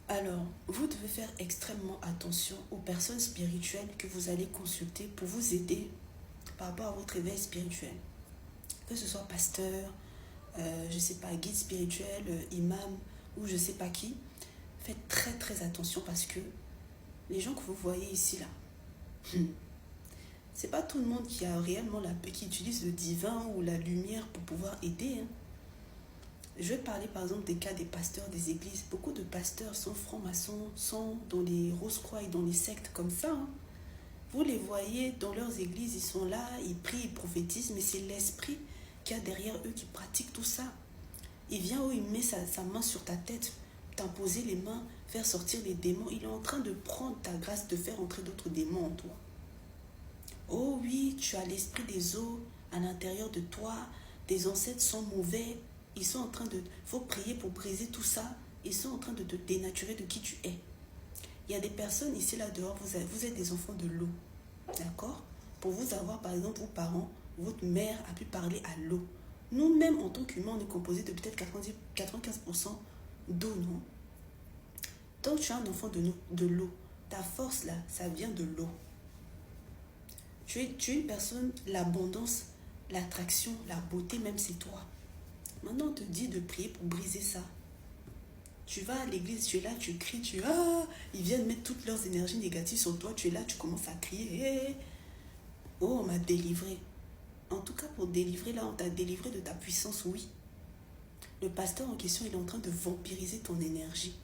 Alors, vous devez faire extrêmement attention aux personnes spirituelles que vous allez consulter pour vous aider par rapport à votre éveil spirituel. Que ce soit pasteur, je ne sais pas, guide spirituel, imam ou je ne sais pas qui. Faites très très attention parce que les gens que vous voyez ici là, c'est pas tout le monde qui a réellement qui utilise le divin ou la lumière pour pouvoir aider. Je vais parler par exemple des cas des pasteurs des églises. Beaucoup de pasteurs sont francs-maçons, sont dans les Rose-Croix et dans les sectes comme ça. Vous les voyez dans leurs églises, ils sont là, ils prient, ils prophétisent, mais c'est l'esprit qu'il y a derrière eux qui pratique tout ça. Il vient où il met sa main sur ta tête, t'imposer les mains, faire sortir les démons. Il est en train de prendre ta grâce, de faire entrer d'autres démons en toi. Oh oui, tu as l'esprit des eaux à l'intérieur de toi, tes ancêtres sont mauvais, ils sont en train de... Il faut prier pour briser tout ça, ils sont en train de te dénaturer de qui tu es. Il y a des personnes ici, là dehors, vous êtes des enfants de l'eau, d'accord? Pour vous avoir, par exemple, vos parents, votre mère a pu parler à l'eau. Nous-mêmes, en tant qu'humains, on est composé de peut-être 95% d'eau, non? Donc, tu es un enfant de l'eau. Ta force, là, ça vient de l'eau. Tu es une personne, l'abondance, l'attraction, la beauté, même c'est toi. Maintenant, on te dit de prier pour briser ça. Tu vas à l'église, tu es là, tu cries, ils viennent mettre toutes leurs énergies négatives sur toi, tu es là, tu commences à crier. Hey. Oh, on m'a délivré. En tout cas, pour délivrer, là, on t'a délivré de ta puissance, oui. Le pasteur en question, il est en train de vampiriser ton énergie.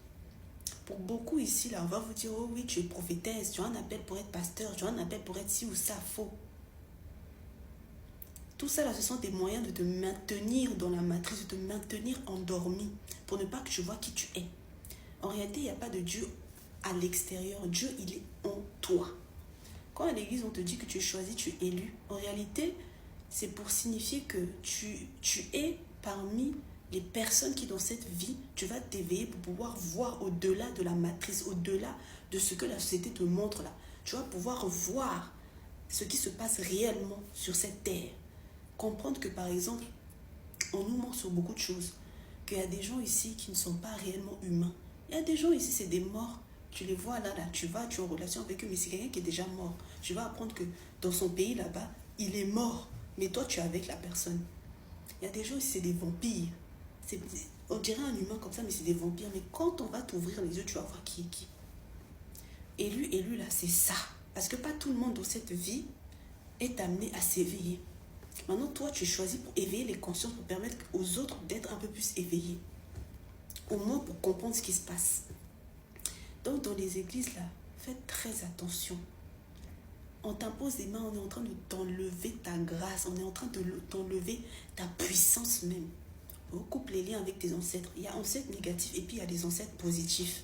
Pour beaucoup ici, là, on va vous dire, oh oui, tu es prophétesse, tu as un appel pour être pasteur, tu as un appel pour être ci ou ça, faux. Tout ça, là, ce sont des moyens de te maintenir dans la matrice, de te maintenir endormi, pour ne pas que tu vois qui tu es. En réalité, il n'y a pas de Dieu à l'extérieur. Dieu, il est en toi. Quand à l'église, on te dit que tu es choisi, tu es élu, en réalité, c'est pour signifier que tu es parmi les personnes qui, dans cette vie, tu vas t'éveiller pour pouvoir voir au-delà de la matrice, au-delà de ce que la société te montre là. Tu vas pouvoir voir ce qui se passe réellement sur cette terre. Comprendre que, par exemple, on nous ment sur beaucoup de choses. Qu'il y a des gens ici qui ne sont pas réellement humains. Il y a des gens ici, c'est des morts. Tu les vois là, tu es en relation avec eux, mais c'est quelqu'un qui est déjà mort. Tu vas apprendre que dans son pays là-bas, il est mort. Mais toi, tu es avec la personne. Il y a des gens ici, c'est des vampires. On dirait un humain comme ça, mais c'est des vampires. Mais quand on va t'ouvrir les yeux, tu vas voir qui est qui. Élu là, c'est ça. Parce que pas tout le monde dans cette vie est amené à s'éveiller. Maintenant, toi, tu es choisi pour éveiller les consciences, pour permettre aux autres d'être un peu plus éveillés. Au moins pour comprendre ce qui se passe. Donc, dans les églises, là, faites très attention. On t'impose des mains, on est en train de t'enlever ta grâce, on est en train de t'enlever ta puissance même. On coupe les liens avec tes ancêtres. Il y a ancêtres négatifs et puis il y a des ancêtres positifs.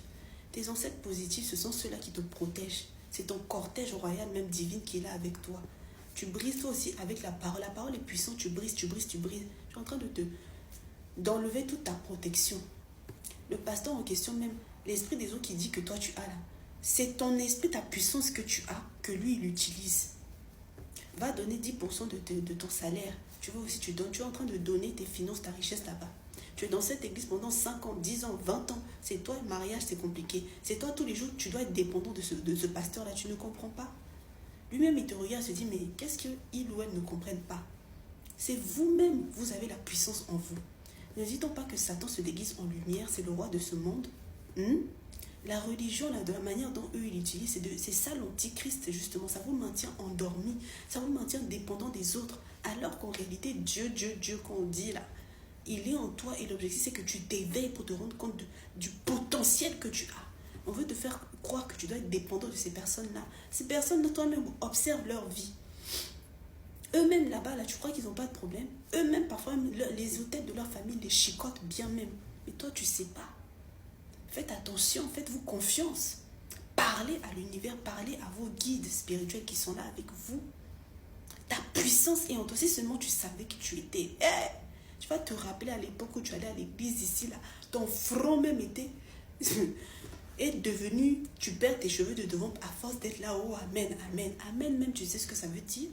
Tes ancêtres positifs, ce sont ceux-là qui te protègent. C'est ton cortège royal, même divine, qui est là avec toi. Tu brises toi aussi avec la parole. La parole est puissante, tu brises. Tu es en train d'enlever toute ta protection. Le pasteur en question même, l'esprit des autres qui dit que toi tu as là, c'est ton esprit, ta puissance que tu as, que lui il utilise. Va donner 10% de ton salaire. Tu vois aussi, tu donnes, tu es en train de donner tes finances, ta richesse là-bas. Tu es dans cette église pendant 5 ans, 10 ans, 20 ans. C'est toi, le mariage, c'est compliqué. C'est toi, tous les jours, tu dois être dépendant de ce pasteur-là. Tu ne comprends pas. Lui-même, il te regarde et se dit, mais qu'est-ce qu'il ou elle ne comprennent pas? C'est vous-même, vous avez la puissance en vous. Ne dit-on pas que Satan se déguise en lumière, c'est le roi de ce monde? La religion, là, de la manière dont eux, ils l'utilisent, c'est ça l'antichrist, justement. Ça vous maintient endormi, ça vous maintient dépendant des autres. Alors qu'en réalité, Dieu, qu'on dit là, il est en toi et l'objectif, c'est que tu t'éveilles pour te rendre compte du potentiel que tu as. On veut te faire croire que tu dois être dépendant de ces personnes-là. Ces personnes-là, toi-même, observe leur vie. Eux-mêmes là-bas, là, tu crois qu'ils n'ont pas de problème? Eux-mêmes, parfois, les hôtels de leur famille les chicotent bien même. Mais toi, tu ne sais pas. Faites attention, faites-vous confiance. Parlez à l'univers, parlez à vos guides spirituels qui sont là avec vous. Ta puissance est en toi. Si seulement tu savais qui tu étais. Tu vas te rappeler à l'époque où tu allais à l'église ici, là. Ton front même était... est devenu... Tu perds tes cheveux de devant à force d'être là. Oh, amen, amen. Amen, même tu sais ce que ça veut dire?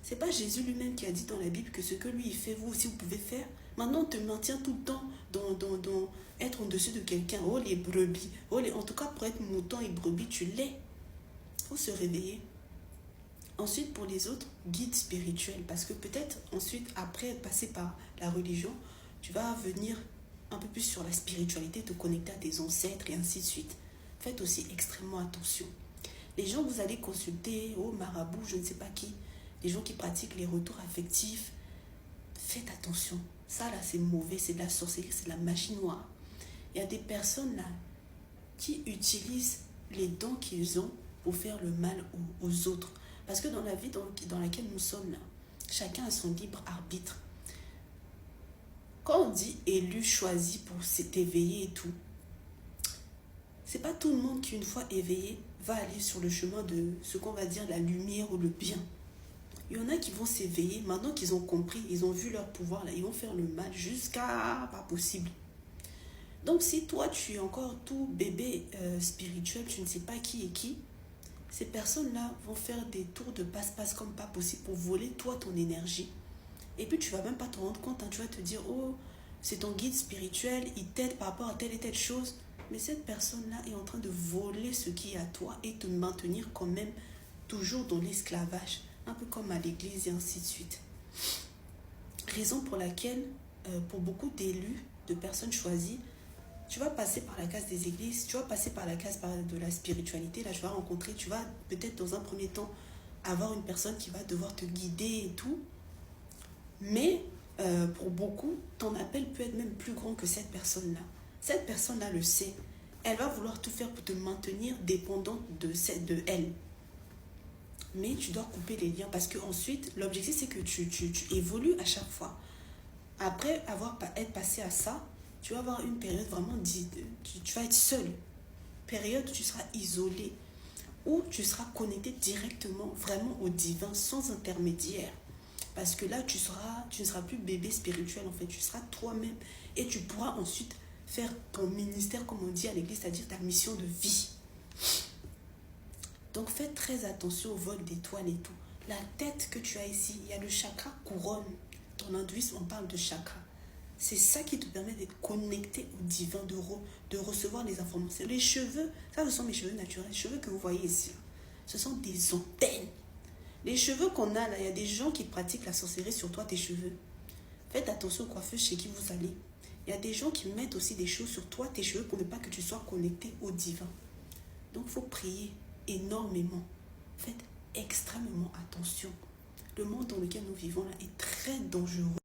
C'est pas Jésus lui-même qui a dit dans la Bible que ce que lui il fait, vous aussi vous pouvez faire? Maintenant, on te maintient tout le temps dans être au-dessus de quelqu'un. Oh, les brebis. Oh, en tout cas, pour être mouton et brebis, tu l'es. Il faut se réveiller. Ensuite, pour les autres, guide spirituel. Parce que peut-être, ensuite, après passer par la religion, tu vas venir un peu plus sur la spiritualité, te connecter à tes ancêtres et ainsi de suite. Faites aussi extrêmement attention. Les gens que vous allez consulter, oh marabout, je ne sais pas qui, les gens qui pratiquent les retours affectifs, faites attention. Ça là, c'est mauvais, c'est de la sorcellerie, c'est de la magie noire. Il y a des personnes là qui utilisent les dons qu'ils ont pour faire le mal aux autres. Parce que dans la vie dans laquelle nous sommes là, chacun a son libre arbitre. Quand on dit élu, choisi pour s'éveiller et tout, c'est pas tout le monde qui, une fois éveillé, va aller sur le chemin de ce qu'on va dire la lumière ou le bien. Il y en a qui vont s'éveiller, maintenant qu'ils ont compris, ils ont vu leur pouvoir, là, ils vont faire le mal jusqu'à pas possible. Donc si toi tu es encore tout bébé spirituel, tu ne sais pas qui est qui, ces personnes-là vont faire des tours de passe-passe comme pas possible pour voler toi ton énergie. Et puis tu vas même pas te rendre compte, hein, tu vas te dire, oh, c'est ton guide spirituel, il t'aide par rapport à telle et telle chose. Mais cette personne-là est en train de voler ce qui est à toi et te maintenir quand même toujours dans l'esclavage, un peu comme à l'église et ainsi de suite. Raison pour laquelle, pour beaucoup d'élus, de personnes choisies, tu vas passer par la case des églises, tu vas passer par la case de la spiritualité, là tu vas rencontrer, tu vas peut-être dans un premier temps avoir une personne qui va devoir te guider et tout, mais pour beaucoup, ton appel peut être même plus grand que cette personne-là. Cette personne-là le sait. Elle va vouloir tout faire pour te maintenir dépendant de elle. Mais tu dois couper les liens parce que ensuite, l'objectif c'est que tu évolues à chaque fois. Après être passé à ça, tu vas avoir une période vraiment, tu vas être seul. Période où tu seras isolé, où tu seras connecté directement, vraiment au divin, sans intermédiaire. Parce que là, tu ne seras plus bébé spirituel, en fait. Tu seras toi-même. Et tu pourras ensuite faire ton ministère, comme on dit à l'église, c'est-à-dire ta mission de vie. Donc, fais très attention au vol d'étoiles et tout. La tête que tu as ici, il y a le chakra couronne. Dans l'hindouisme, on parle de chakra. C'est ça qui te permet d'être connecté au divin, de recevoir les informations. Les cheveux, ça, ce sont mes cheveux naturels. Les cheveux que vous voyez ici, ce sont des antennes. Les cheveux qu'on a là, il y a des gens qui pratiquent la sorcellerie sur toi, tes cheveux. Faites attention aux coiffeuses chez qui vous allez. Il y a des gens qui mettent aussi des choses sur toi, tes cheveux, pour ne pas que tu sois connecté au divin. Donc, il faut prier énormément. Faites extrêmement attention. Le monde dans lequel nous vivons là est très dangereux.